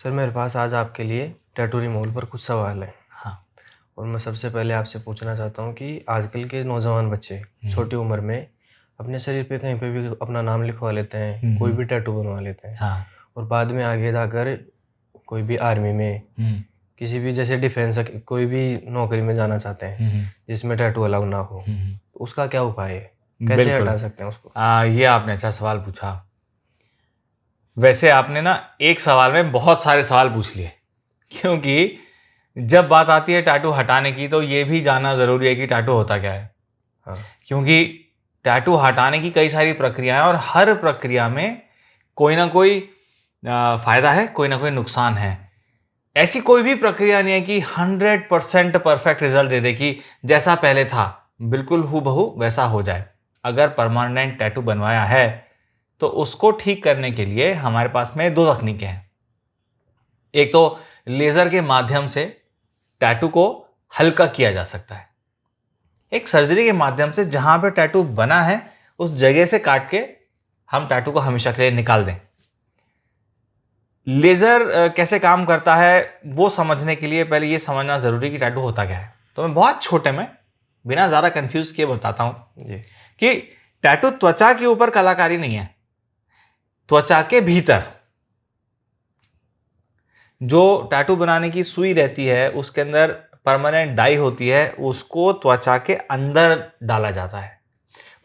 Sir मेरे पास आज आपके लिए टैटू रिमूवल पर कुछ सवाल हैं। हाँ। और मैं सबसे पहले आपसे पूछना चाहता हूँ कि आजकल के नौजवान बच्चे छोटी उम्र में अपने शरीर पे कहीं पे भी अपना नाम लिखवा लेते हैं, कोई भी टैटू बनवा लेते हैं। हाँ। और बाद में आगे जाकर कोई भी आर्मी में, किसी भी जैसे डिफेंस कोई भी नौकरी में जाना चाहते हैं जिसमें टैटू अलाउ ना हो, तो उसका क्या उपाय है? कैसे बिल्कुल। हटा सकते हैं उसको? ये आपने अच्छा सवाल पूछा। वैसे आपने ना एक सवाल में बहुत सारे सवाल पूछ लिए, क्योंकि जब बात आती है टैटू हटाने की तो ये भी जानना ज़रूरी है कि टैटू होता क्या है। हाँ। क्योंकि टैटू हटाने की कई सारी प्रक्रियाएं और हर प्रक्रिया में कोई ना कोई फ़ायदा है, कोई ना कोई नुकसान है। ऐसी कोई भी प्रक्रिया नहीं है कि 100% परफेक्ट रिजल्ट दे दे कि जैसा पहले था बिल्कुल हूबहू वैसा हो जाए। अगर परमानेंट टैटू बनवाया है तो उसको ठीक करने के लिए हमारे पास में दो तकनीकें हैं। एक तो लेज़र के माध्यम से टैटू को हल्का किया जा सकता है। एक सर्जरी के माध्यम से जहां पे टैटू बना है उस जगह से काट के हम टैटू को हमेशा के लिए निकाल दें। लेज़र कैसे काम करता है वो समझने के लिए पहले ये समझना ज़रूरी है कि टैटू होता क्या है। तो मैं बहुत छोटे में बिना ज़्यादा कंफ्यूज किए बताता हूँ जी। कि टैटू त्वचा के ऊपर कलाकारी नहीं है। त्वचा के भीतर जो टैटू बनाने की सुई रहती है उसके अंदर परमानेंट डाई होती है, उसको त्वचा के अंदर डाला जाता है।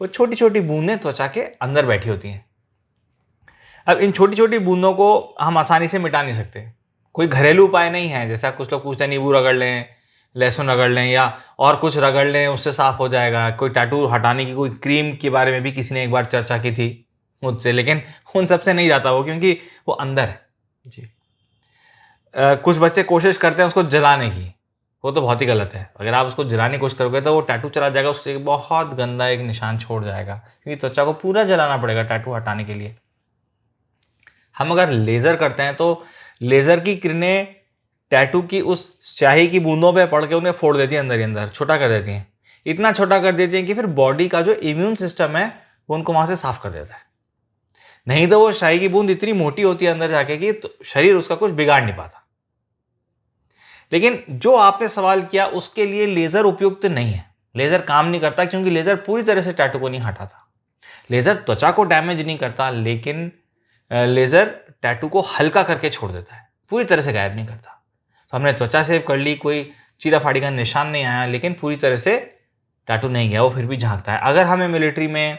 वो छोटी छोटी बूंदें त्वचा के अंदर बैठी होती हैं। अब इन छोटी छोटी बूंदों को हम आसानी से मिटा नहीं सकते। कोई घरेलू उपाय नहीं है, जैसा कुछ लोग पूछते हैं नींबू रगड़ लें, लहसुन रगड़ लें या और कुछ रगड़ लें उससे साफ हो जाएगा। कोई टैटू हटाने की कोई क्रीम के बारे में भी किसी ने एक बार चर्चा की थी मुझसे, लेकिन उन सबसे नहीं जाता वो, क्योंकि वो अंदर है। जी। कुछ बच्चे कोशिश करते हैं उसको जलाने की, वो तो बहुत ही गलत है। अगर आप उसको जलाने की कोशिश करोगे तो वो टैटू चला जाएगा, उससे बहुत गंदा एक निशान छोड़ जाएगा, क्योंकि त्वचा को पूरा जलाना पड़ेगा टैटू हटाने के लिए। हम अगर लेज़र करते हैं तो लेज़र की किरणें टैटू की उस स्याही की बूंदों पे पड़ के उन्हें फोड़ देती हैं, अंदर ही अंदर छोटा कर देती हैं। इतना छोटा कर देती हैं कि फिर बॉडी का जो इम्यून सिस्टम है वो उनको वहां से साफ कर देता है। नहीं तो वो स्याही की बूंद इतनी मोटी होती है अंदर जाके कि तो शरीर उसका कुछ बिगाड़ नहीं पाता। लेकिन जो आपने सवाल किया उसके लिए लेज़र उपयुक्त नहीं है। लेज़र काम नहीं करता क्योंकि लेज़र पूरी तरह से टैटू को नहीं हटाता। लेज़र त्वचा को डैमेज नहीं करता, लेकिन लेज़र टैटू को हल्का करके छोड़ देता है, पूरी तरह से गायब नहीं करता। तो हमने त्वचा सेव कर ली, कोई चीरा फाड़ी का निशान नहीं आया, लेकिन पूरी तरह से टैटू नहीं गया, वो फिर भी झांकता है। अगर हमें मिलिट्री में,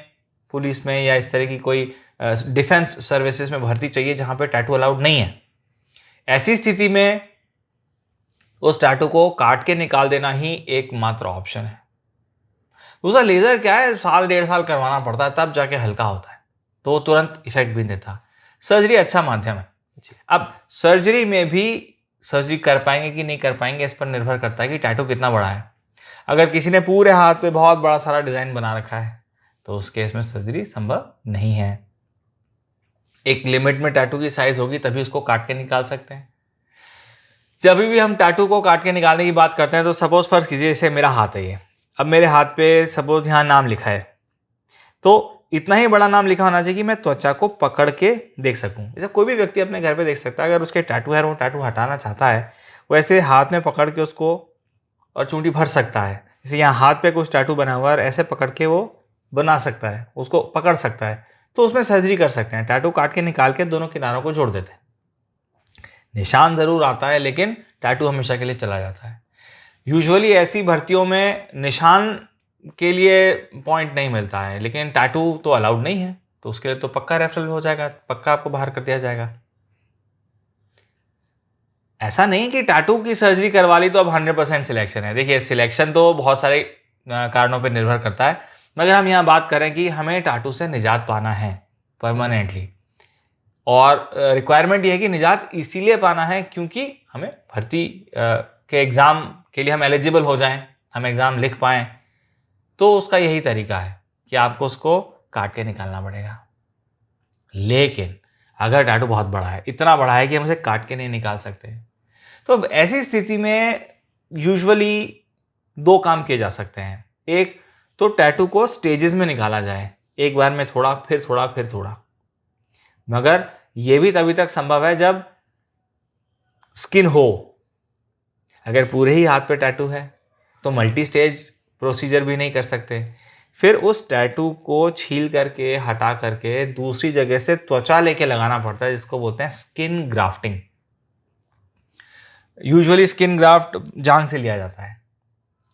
पुलिस में या इस तरह की कोई डिफेंस सर्विसेज में भर्ती चाहिए जहां पे टैटू अलाउड नहीं है, ऐसी स्थिति में उस टैटू को काट के निकाल देना ही एकमात्र ऑप्शन है। दूसरा, लेज़र क्या है, साल 1.5 साल करवाना पड़ता है तब जाके हल्का होता है, तो वो तुरंत इफेक्ट भी देता। सर्जरी अच्छा माध्यम है। अब सर्जरी में भी सर्जरी कर पाएंगे कि नहीं कर पाएंगे इस पर निर्भर करता है कि टैटू कितना बड़ा है। अगर किसी ने पूरे हाथ पे बहुत बड़ा सारा डिजाइन बना रखा है तो उस केस में सर्जरी संभव नहीं है। एक लिमिट में टैटू की साइज होगी तभी उसको काट के निकाल सकते हैं। जब भी हम टैटू को काट के निकालने की बात करते हैं तो सपोज फर्ज कीजिए जैसे मेरा हाथ है ये, अब मेरे हाथ पे सपोज यहाँ नाम लिखा है, तो इतना ही बड़ा नाम लिखा होना चाहिए कि मैं त्वचा को पकड़ के देख सकूं। जैसे कोई भी व्यक्ति अपने घर पे देख सकता है, अगर उसके टैटू है और वो टैटू हटाना चाहता है, वैसे हाथ में पकड़ के उसको और चूंटी भर सकता है। जैसे यहाँ हाथ पे कुछ टैटू बना हुआ है और ऐसे पकड़ के वो बना सकता है, उसको पकड़ सकता है, तो उसमें सर्जरी कर सकते हैं। टैटू काट के निकाल के दोनों किनारों को जोड़ देते हैं। निशान जरूर आता है लेकिन टैटू हमेशा के लिए चला जाता है। यूजुअली ऐसी भर्तियों में निशान के लिए पॉइंट नहीं मिलता है, लेकिन टैटू तो अलाउड नहीं है, तो उसके लिए तो पक्का रेफरल हो जाएगा, पक्का आपको बाहर कर दिया जाएगा। ऐसा नहीं कि टैटू की सर्जरी करवा ली तो अब 100% सिलेक्शन है। देखिए, सिलेक्शन तो बहुत सारे कारणों पर निर्भर करता है, मगर हम यहाँ बात करें कि हमें टैटू से निजात पाना है परमानेंटली, और रिक्वायरमेंट ये है कि निजात इसीलिए पाना है क्योंकि हमें भर्ती के एग्ज़ाम के लिए हम एलिजिबल हो जाएं, हम एग्ज़ाम लिख पाएँ, तो उसका यही तरीका है कि आपको उसको काट के निकालना पड़ेगा। लेकिन अगर टैटू बहुत बड़ा है, इतना बड़ा है कि हम उसे काट के नहीं निकाल सकते, तो ऐसी स्थिति में यूजुअली 2 काम किए जा सकते हैं। एक तो टैटू को स्टेजेस में निकाला जाए, एक बार में थोड़ा, फिर थोड़ा, फिर थोड़ा। मगर यह भी तभी तक संभव है जब स्किन हो। अगर पूरे ही हाथ पे टैटू है तो मल्टी स्टेज प्रोसीजर भी नहीं कर सकते, फिर उस टैटू को छील करके हटा करके दूसरी जगह से त्वचा लेके लगाना पड़ता है, जिसको बोलते हैं skin grafting. Usually skin graft जांघ से लिया जाता है,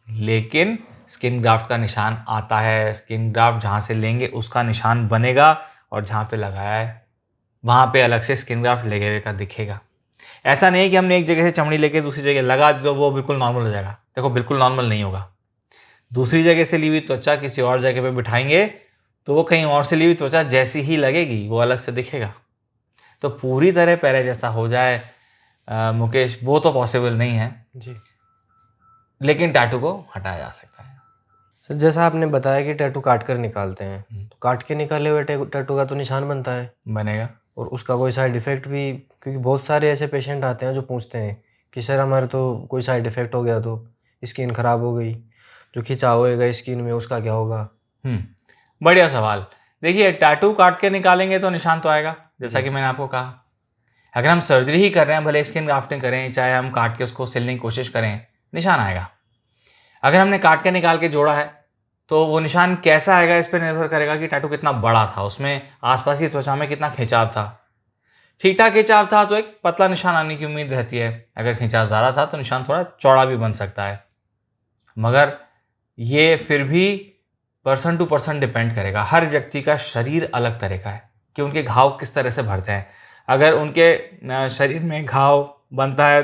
लेकिन स्किन ग्राफ्ट का निशान आता है। स्किन ग्राफ्ट जहाँ से लेंगे उसका निशान बनेगा, और जहाँ पे लगाया है वहाँ पे अलग से स्किन ग्राफ्ट लगे का दिखेगा। ऐसा नहीं कि हमने एक जगह से चमड़ी लेके दूसरी जगह लगा दी तो वो बिल्कुल नॉर्मल हो जाएगा। देखो, बिल्कुल नॉर्मल नहीं होगा। दूसरी जगह से ली हुई त्वचा किसी और जगह पे बिठाएंगे तो वो कहीं और से ली हुई त्वचा जैसी ही लगेगी, वो अलग से दिखेगा। तो पूरी तरह पहले जैसा हो जाए मुकेश, वो तो पॉसिबल नहीं है जी। लेकिन टैटू को हटाया जा सकता है। सर जैसा आपने बताया कि टैटू काट कर निकालते हैं, तो काट के निकाले हुए टैटू का तो निशान बनता है, बनेगा। और उसका कोई साइड इफ़ेक्ट भी, क्योंकि बहुत सारे ऐसे पेशेंट आते हैं जो पूछते हैं कि सर हमारे तो कोई साइड इफ़ेक्ट हो गया तो स्किन ख़राब हो गई, जो खिंचाव होएगा स्किन में उसका क्या होगा? बढ़िया सवाल। देखिए, टैटू काट के निकालेंगे तो निशान तो आएगा, जैसा कि मैंने आपको कहा। अगर हम सर्जरी ही कर रहे हैं, भले स्किन ग्राफ्टिंग करें चाहे हम काट के उसको सिलने की कोशिश करें, निशान आएगा। अगर हमने काट के निकाल के जोड़ा है तो वो निशान कैसा आएगा इस पर निर्भर करेगा कि टैटू कितना बड़ा था, उसमें आसपास की त्वचा में कितना खिंचाव था। ठीक ठाक खिंचाव था तो एक पतला निशान आने की उम्मीद रहती है। अगर खिंचाव ज़्यादा था तो निशान थोड़ा चौड़ा भी बन सकता है, मगर ये फिर भी पर्सन टू पर्सन डिपेंड करेगा। हर व्यक्ति का शरीर अलग तरह का है कि उनके घाव किस तरह से भरते हैं। अगर उनके शरीर में घाव बनता है,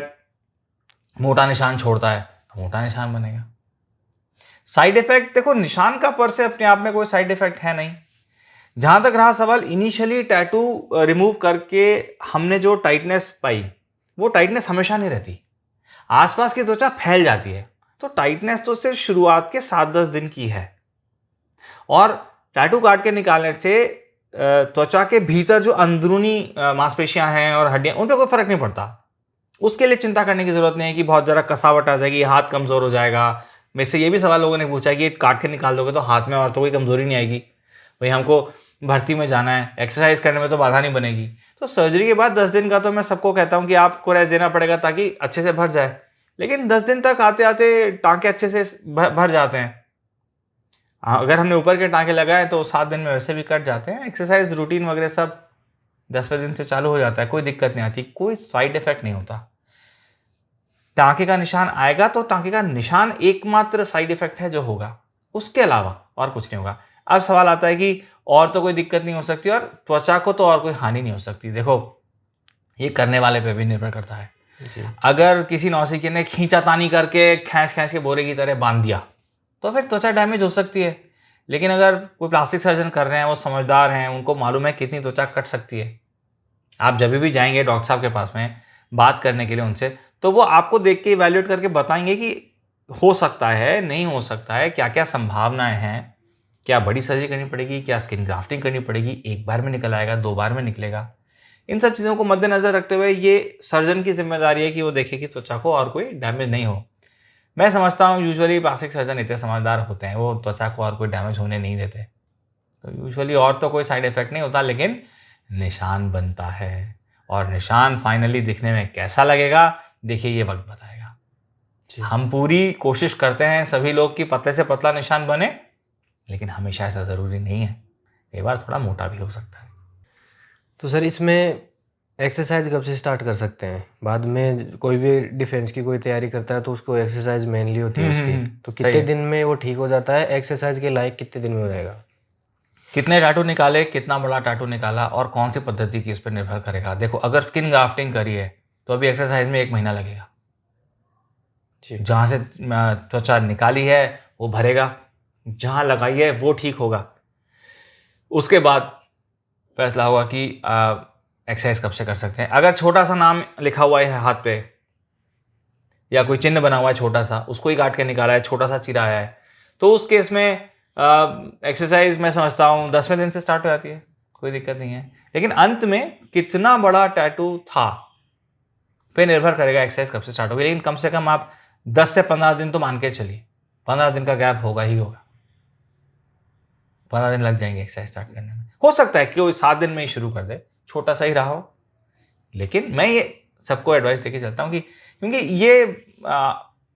मोटा निशान छोड़ता है तो मोटा निशान बनेगा। साइड इफेक्ट, देखो निशान का पर से अपने आप में कोई साइड इफेक्ट है नहीं। जहां तक रहा सवाल, इनिशियली टैटू रिमूव करके हमने जो टाइटनेस पाई, वो टाइटनेस हमेशा नहीं रहती। आसपास की त्वचा फैल जाती है, तो टाइटनेस तो सिर्फ शुरुआत के 7-10 दिन की है। और टैटू काट के निकालने से त्वचा के भीतर जो अंदरूनी मांसपेशियां हैं और हड्डियां, उन पर कोई फर्क नहीं पड़ता। उसके लिए चिंता करने की जरूरत नहीं है कि बहुत ज़रा कसावट आ जाएगी, हाथ कमज़ोर हो जाएगा। मेरे से ये भी सवाल लोगों ने पूछा कि काट के निकाल दोगे तो हाथ में और तो कोई कमज़ोरी नहीं आएगी। भाई हमको भर्ती में जाना है, एक्सरसाइज करने में तो बाधा नहीं बनेगी। तो सर्जरी के बाद 10 दिन का तो मैं सबको कहता हूँ कि आपको रेस्ट देना पड़ेगा ताकि अच्छे से भर जाए। लेकिन 10 दिन तक आते आते टाँके अच्छे से भर जाते हैं। अगर हमने ऊपर के टाँके लगाए तो 7 दिन में वैसे भी कट जाते हैं। एक्सरसाइज रूटीन वगैरह सब 10वें दिन से चालू हो जाता है, कोई दिक्कत नहीं आती, कोई साइड इफेक्ट नहीं होता। टाँके का निशान आएगा तो टाँके का निशान एकमात्र साइड इफेक्ट है जो होगा, उसके अलावा और कुछ नहीं होगा। अब सवाल आता है कि और तो कोई दिक्कत नहीं हो सकती और त्वचा को तो और कोई हानि नहीं हो सकती। देखो, ये करने वाले पे भी निर्भर करता है। अगर किसी नौसिखिए ने खींचातानी करके खींच खींच के बोरे की तरह बांध दिया तो फिर त्वचा डैमेज हो सकती है। लेकिन अगर कोई प्लास्टिक सर्जन कर रहे हैं, वो समझदार हैं, उनको मालूम है कितनी त्वचा कट सकती है। आप जब भी जाएंगे डॉक्टर साहब के पास में बात करने के लिए उनसे, तो वो आपको देख के इवैल्यूएट करके बताएंगे कि हो सकता है, नहीं हो सकता है, क्या क्या संभावनाएं हैं, क्या बड़ी सर्जरी करनी पड़ेगी, क्या स्किन ग्राफ्टिंग करनी पड़ेगी, एक बार में निकल आएगा, 2 बार में निकलेगा। इन सब चीज़ों को मद्देनजर रखते हुए ये सर्जन की जिम्मेदारी है कि वो देखे कि त्वचा को और कोई डैमेज नहीं हो। मैं समझता हूँ यूजुअली प्लास्टिक सर्जन इतने समझदार होते हैं, वो त्वचा को और कोई डैमेज होने नहीं देते। तो यूजुअली और तो कोई साइड इफेक्ट नहीं होता, लेकिन निशान बनता है। और निशान फाइनली दिखने में कैसा लगेगा, देखिए ये वक्त बताएगा। हम पूरी कोशिश करते हैं सभी लोग कि पतले से पतला निशान बने, लेकिन हमेशा ऐसा ज़रूरी नहीं है। कई बार थोड़ा मोटा भी हो सकता है। तो सर इसमें एक्सरसाइज कब से स्टार्ट कर सकते हैं? बाद में कोई भी डिफेंस की कोई तैयारी करता है तो उसको एक्सरसाइज मेनली होती है उसकी, तो कितने दिन में वो ठीक हो जाता है? एक्सरसाइज के लायक कितने दिन में हो जाएगा? कितने टैटू निकाले, कितना बड़ा टैटू निकाला और कौन सी पद्धति की, इस पर निर्भर करेगा। देखो, अगर स्किन ग्राफ्टिंग करी है तो अभी एक्सरसाइज में 1 महीना लगेगा। जहाँ से त्वचा निकाली है वो भरेगा, जहाँ लगाई है वो ठीक होगा। उसके बाद फैसला होगा कि एक्सरसाइज कब से कर सकते हैं। अगर छोटा सा नाम लिखा हुआ है हाथ पे या कोई चिन्ह बना हुआ है छोटा सा, उसको ही काट के निकाला है, छोटा सा चीरा आया है, तो उस केस में एक्सरसाइज मैं समझता हूँ 10वें दिन से स्टार्ट हो जाती है, कोई दिक्कत नहीं है। लेकिन अंत में कितना बड़ा टैटू था पे निर्भर करेगा एक्सरसाइज कब से स्टार्ट होगी। लेकिन कम से कम आप 10 से 15 दिन तो मान के चलिए, 15 दिन का गैप होगा ही होगा। 15 दिन लग जाएंगे एक्सरसाइज स्टार्ट करने में। हो सकता है कि वो 7 दिन में ही शुरू कर दे, छोटा सा ही रहा हो, लेकिन मैं ये सबको एडवाइस देके चलता हूँ कि क्योंकि ये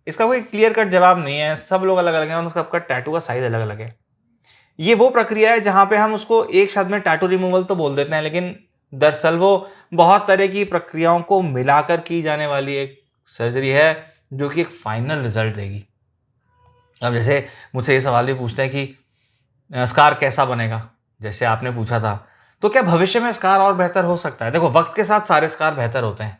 इसका कोई क्लियर कट जवाब नहीं है, सब लोग अलग अलग हैं और सबका टैटू का साइज अलग अलग है। ये वो प्रक्रिया है जहाँ पे हम उसको एक शब्द में टैटू रिमूवल तो बोल देते हैं, लेकिन दरअसल वो बहुत तरह की प्रक्रियाओं को मिलाकर की जाने वाली एक सर्जरी है जो कि एक फाइनल रिजल्ट देगी। अब जैसे मुझसे ये सवाल भी पूछते हैं कि स्कार कैसा बनेगा, जैसे आपने पूछा था, तो क्या भविष्य में स्कार और बेहतर हो सकता है? देखो, वक्त के साथ सारे स्कार बेहतर होते हैं,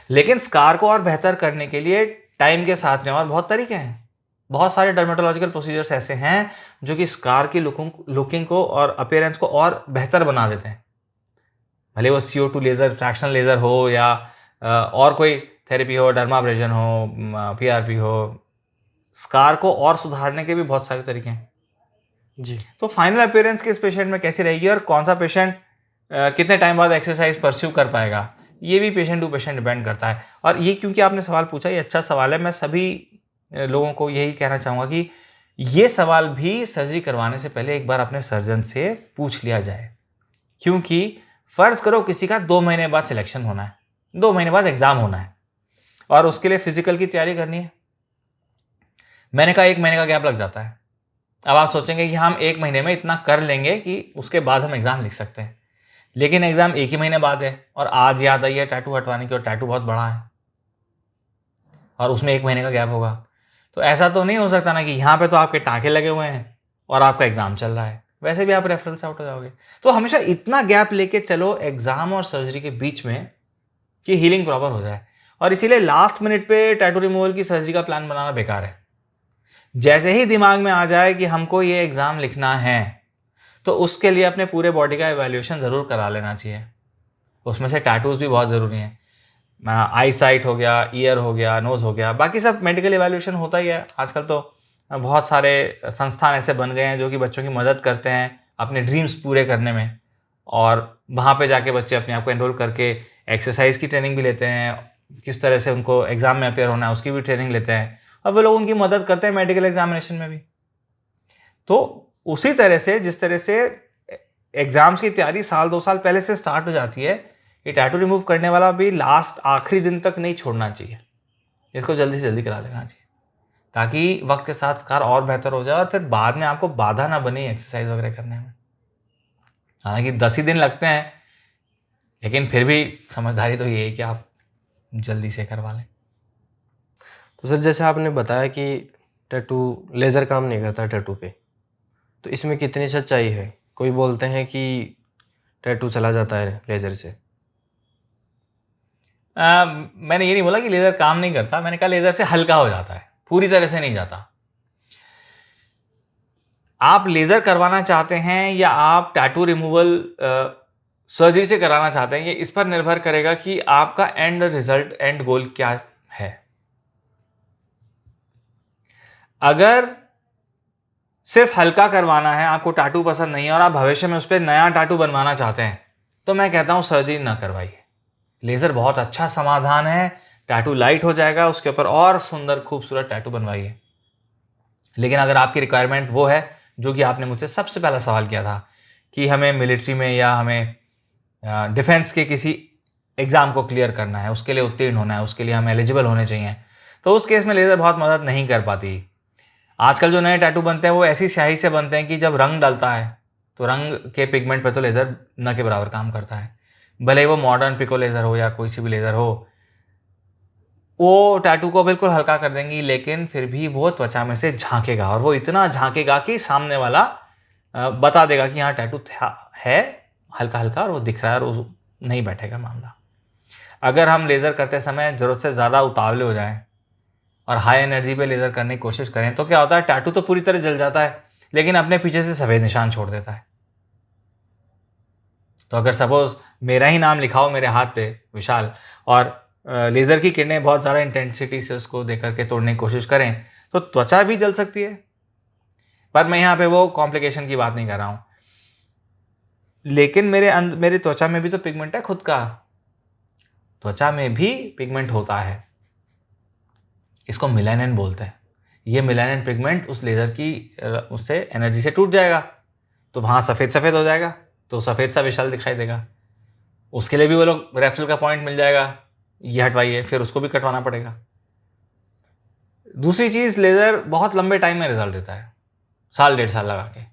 लेकिन स्कार को और बेहतर करने के लिए टाइम के साथ में और बहुत तरीके हैं। बहुत सारे डर्मेटोलॉजिकल प्रोसीजर्स ऐसे हैं जो कि स्कार की लुकिंग को और अपीयरेंस को और बेहतर बना देते हैं। भले वो CO2 लेज़र, फ्रैक्शनल लेज़र हो या और कोई थेरेपी हो, डर्माब्रेजन हो, PRP हो, स्कार को और सुधारने के भी बहुत सारे तरीके हैं जी। तो फाइनल अपीयरेंस किस पेशेंट में कैसी रहेगी और कौन सा पेशेंट कितने टाइम बाद एक्सरसाइज परस्यू कर पाएगा, ये भी पेशेंट टू पेशेंट डिपेंड करता है। और ये क्योंकि आपने सवाल पूछा, ये अच्छा सवाल है। मैं सभी लोगों को यही कहना चाहूँगा कि ये सवाल भी सर्जरी करवाने से पहले एक बार अपने सर्जन से पूछ लिया जाए, क्योंकि फ़र्ज़ करो किसी का 2 महीने बाद सिलेक्शन होना है, 2 महीने बाद एग्ज़ाम होना है और उसके लिए फिजिकल की तैयारी करनी है। मैंने कहा 1 महीने का गैप लग जाता है। अब आप सोचेंगे कि हम 1 महीने में इतना कर लेंगे कि उसके बाद हम एग्ज़ाम लिख सकते हैं, लेकिन एग्ज़ाम 1 ही महीने बाद है और आज याद आई है टैटू हटवाने की और टैटू बहुत बड़ा है और उसमें 1 महीने का गैप होगा। तो ऐसा तो नहीं हो सकता ना कि यहाँ पे तो आपके टाँके लगे हुए हैं और आपका एग्ज़ाम चल रहा है, वैसे भी आप रेफरल से आउट हो जाओगे। तो हमेशा इतना गैप लेके चलो एग्ज़ाम और सर्जरी के बीच में कि हीलिंग प्रॉपर हो जाए। और इसीलिए लास्ट मिनट पे टैटू रिमूवल की सर्जरी का प्लान बनाना बेकार है। जैसे ही दिमाग में आ जाए कि हमको ये एग्ज़ाम लिखना है, तो उसके लिए अपने पूरे बॉडी का इवैल्यूएशन ज़रूर करा लेना चाहिए। उसमें से टैटूज़ भी बहुत ज़रूरी हैं। आई साइट हो गया, ईयर हो गया, नोज़ हो गया, बाकी सब मेडिकल इवैल्यूएशन होता ही है। आजकल तो बहुत सारे संस्थान ऐसे बन गए हैं जो कि बच्चों की मदद करते हैं अपने ड्रीम्स पूरे करने में, और वहाँ पे जाके बच्चे अपने आप को एनरोल करके एक्सरसाइज की ट्रेनिंग भी लेते हैं, किस तरह से उनको एग्ज़ाम में अपेयर होना है उसकी भी ट्रेनिंग लेते हैं, और वो लोग उनकी मदद करते हैं मेडिकल एग्जामिनेशन में भी। तो उसी तरह से जिस तरह से एग्ज़ाम्स की तैयारी साल 2 साल पहले से स्टार्ट हो जाती है, ये टैटू रिमूव करने वाला भी लास्ट आखिरी दिन तक नहीं छोड़ना चाहिए, इसको जल्दी से जल्दी करा लेना चाहिए, ताकि वक्त के साथ स्कार और बेहतर हो जाए और फिर बाद में आपको बाधा ना बने एक्सरसाइज वगैरह करने में। हालांकि 10 ही दिन लगते हैं, लेकिन फिर भी समझदारी तो ये है कि आप जल्दी से करवा लें। तो सर, जैसे आपने बताया कि टैटू लेज़र काम नहीं करता टैटू पे, तो इसमें कितनी सच्चाई है? कोई बोलते हैं कि टैटू चला जाता है लेज़र से। मैंने ये नहीं बोला कि लेज़र काम नहीं करता, मैंने कहा लेज़र से हल्का हो जाता है, पूरी तरह से नहीं जाता। आप लेज़र करवाना चाहते हैं या आप टैटू रिमूवल सर्जरी से कराना चाहते हैं, ये इस पर निर्भर करेगा कि आपका एंड रिजल्ट, एंड गोल क्या है। अगर सिर्फ हल्का करवाना है, आपको टैटू पसंद नहीं है और आप भविष्य में उस पर नया टैटू बनवाना चाहते हैं, तो मैं कहता हूं सर्जरी ना करवाइए। लेज़र बहुत अच्छा समाधान है, टैटू लाइट हो जाएगा, उसके ऊपर और सुंदर खूबसूरत टैटू बनवाइए। लेकिन अगर आपकी रिक्वायरमेंट वो है जो कि आपने मुझसे सबसे पहला सवाल किया था कि हमें मिलिट्री में या हमें डिफेंस के किसी एग्ज़ाम को क्लियर करना है, उसके लिए उत्तीर्ण होना है, उसके लिए हम एलिजिबल होने चाहिए, तो उस केस में लेज़र बहुत मदद नहीं कर पाती। आजकल जो नए टैटू बनते हैं वो ऐसी स्याही से बनते हैं कि जब रंग डलता है तो रंग के पिगमेंट पर तो लेज़र न के बराबर काम करता है। भले ही वो मॉडर्न पिको लेज़र हो या कोई सी भी लेज़र हो, वो टैटू को बिल्कुल हल्का कर देंगी, लेकिन फिर भी वो त्वचा में से झांकेगा, और वो इतना झांकेगा कि सामने वाला बता देगा कि यहाँ टैटू है हल्का हल्का और वो दिख रहा है, और वो नहीं बैठेगा मामला। अगर हम लेज़र करते समय ज़रूरत से ज़्यादा उतावले हो जाएं और हाई एनर्जी पे लेज़र करने की कोशिश करें, तो क्या होता है, टैटू तो पूरी तरह जल जाता है, लेकिन अपने पीछे से सफ़ेद निशान छोड़ देता है। तो अगर सपोज मेरा ही नाम लिखा हो मेरे हाथ पे, विशाल, और लेज़र की किरणें बहुत ज़्यादा इंटेंसिटी से उसको दे करके तोड़ने की कोशिश करें, तो त्वचा भी जल सकती है। पर मैं यहाँ पे वो कॉम्प्लिकेशन की बात नहीं कर रहा हूँ, लेकिन मेरे त्वचा में भी तो पिगमेंट है खुद का, त्वचा में भी पिगमेंट होता है, इसको मेलानिन बोलते हैं। ये मेलानिन पिगमेंट उस लेज़र की उससे एनर्जी से टूट जाएगा, तो वहाँ सफ़ेद सफ़ेद हो जाएगा, तो सफ़ेद सा विशाल दिखाई देगा। उसके लिए भी वो लोग रेफरल का पॉइंट मिल जाएगा, ये हटवाइए, फिर उसको भी कटवाना पड़ेगा। दूसरी चीज़, लेज़र बहुत लंबे टाइम में रिजल्ट देता है, 1-1.5 साल लगा के।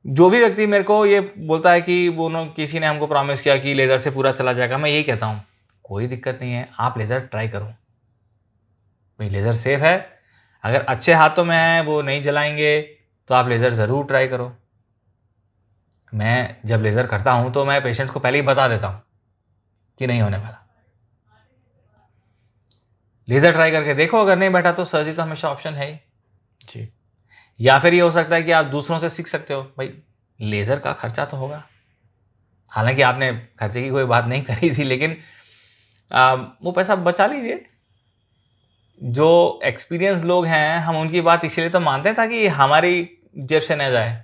जो भी व्यक्ति मेरे को ये बोलता है कि वो किसी ने हमको प्रॉमिस किया कि लेज़र से पूरा चला जाएगा, मैं यही कहता हूँ कोई दिक्कत नहीं है, आप लेज़र ट्राई करो भाई, लेज़र सेफ है। अगर अच्छे हाथों में है, वो नहीं जलाएंगे, तो आप लेज़र ज़रूर ट्राई करो। मैं जब लेज़र करता हूँ तो मैं पेशेंट्स को पहले ही बता देता हूँ कि नहीं होने वाला। लेज़र ट्राई करके देखो, अगर नहीं बैठा तो सर्जरी तो हमेशा ऑप्शन है ही जी। या फिर ये हो सकता है कि आप दूसरों से सीख सकते हो, भाई लेज़र का खर्चा तो होगा, हालांकि आपने खर्चे की कोई बात नहीं करी थी, लेकिन वो पैसा बचा लीजिए। जो एक्सपीरियंस लोग हैं, हम उनकी बात इसीलिए तो मानते हैं ताकि हमारी जेब से न जाए।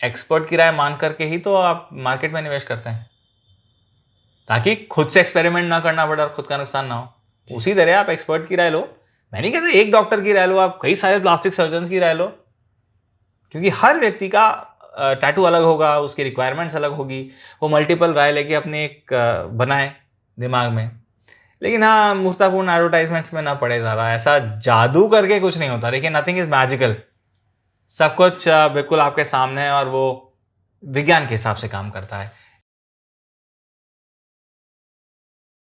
एक्सपर्ट की राय मान करके ही तो आप मार्केट में निवेश करते हैं, ताकि खुद से एक्सपेरिमेंट ना करना पड़े और खुद का नुकसान ना हो। उसी तरह आप एक्सपर्ट की राय लो। मैं नहीं कहता एक डॉक्टर की राय लो, आप कई सारे प्लास्टिक सर्जन की राय लो, क्योंकि हर व्यक्ति का टैटू अलग होगा, उसकी रिक्वायरमेंट्स अलग होगी। वो मल्टीपल राय लेके अपने एक बनाए दिमाग में। लेकिन हाँ, मूर्खतापूर्ण एडवर्टाइजमेंट्स में ना पड़े ज़्यादा। ऐसा जादू करके कुछ नहीं होता, देखिए नथिंग इज मैजिकल। सब कुछ बिल्कुल आपके सामने है और वो विज्ञान के हिसाब से काम करता है।